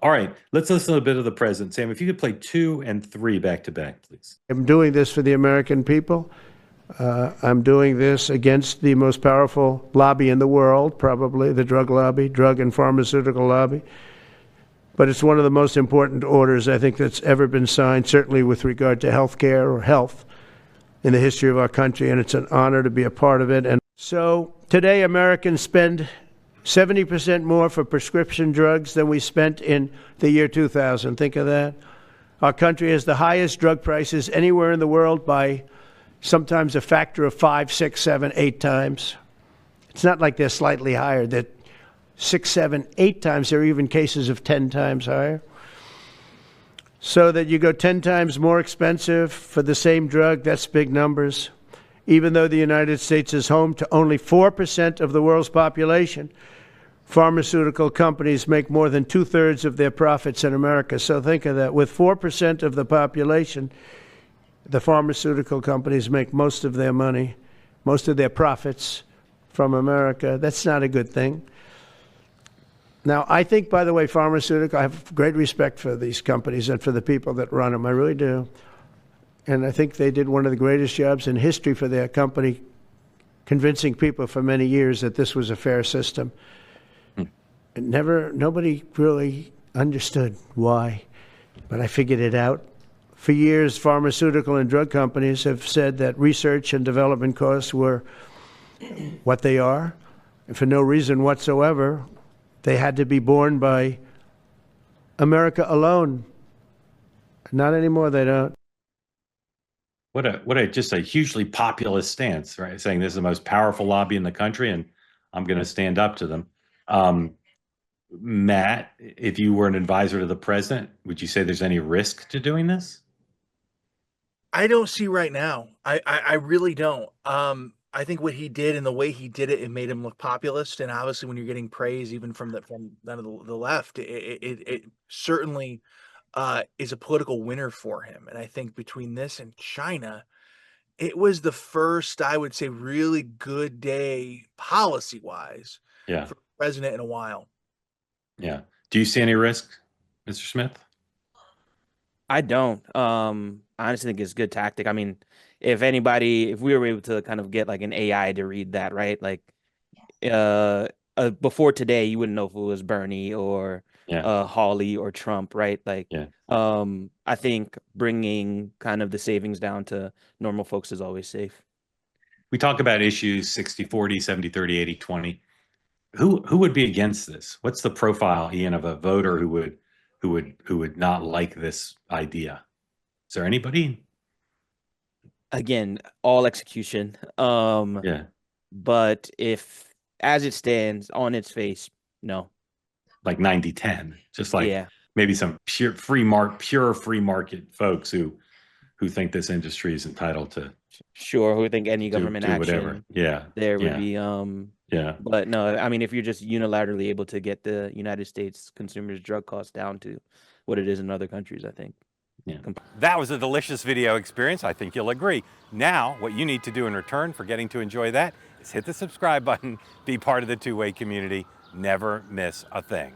All right, let's listen to a bit of the president. Sam, if you could play 2 and 3 back to back, please. I'm doing this for the American people. I'm doing this against the most powerful lobby in the world, probably the drug lobby, drug and pharmaceutical lobby. But it's one of the most important orders, I think, that's ever been signed, certainly with regard to health care or health in the history of our country, and it's an honor to be a part of it. And so today, Americans spend 70% more for prescription drugs than we spent in the year 2000. Think of that. Our country has the highest drug prices anywhere in the world by sometimes a factor of 5, 6, 7, 8 times. It's not like they're slightly higher. They're 6, 7, 8 times. There are even cases of 10 times higher. So that you go 10 times more expensive for the same drug, that's big numbers. Even though the United States is home to only 4% of the world's population, pharmaceutical companies make more than 2/3 of their profits in America. So think of that. With 4% of the population, the pharmaceutical companies make most of their money, most of their profits from America. That's not a good thing. Now, I think, by the way, I have great respect for these companies and for the people that run them. I really do. And I think they did one of the greatest jobs in history for their company, convincing people for many years that this was a fair system. And nobody really understood why, but I figured it out. For years, pharmaceutical and drug companies have said that research and development costs were what they are, and for no reason whatsoever. They had to be borne by America alone. Not anymore, they don't. What a just a hugely populist stance, right? Saying this is the most powerful lobby in the country, and I'm going to stand up to them. Matt, if you were an advisor to the president, would you say there's any risk to doing this? I don't see right now. I really don't. I think what he did and the way he did it, it made him look populist. And obviously, when you're getting praise even from none of the left, it certainly is a political winner for him. And I think between this and China, it was the first, I would say, really good day policy wise Yeah. for the president in a while. Yeah. Do you see any risk, Mr. Smith? I don't. I honestly think it's a good tactic. I mean, if we were able to kind of get like an AI to read that, right? Like, before today, you wouldn't know if it was Bernie or Hawley or Trump, right? Like, I think bringing kind of the savings down to normal folks is always safe. We talk about issues 60-40, 70-30, 80-20. Who would be against this? What's the profile, Ian, of a voter who would not like this idea? Is there anybody? Again, all execution. But if, as it stands on its face, no. Like 90-10, just like maybe some pure free market folks who think this industry is entitled to. Sure, who think any government do action whatever. there would be But no, I mean, if you're just unilaterally able to get the United States consumers' drug costs down to what it is in other countries, I think. That was a delicious video experience. I think you'll agree. Now, what you need to do in return for getting to enjoy that is hit the subscribe button, be part of the two-way community, never miss a thing.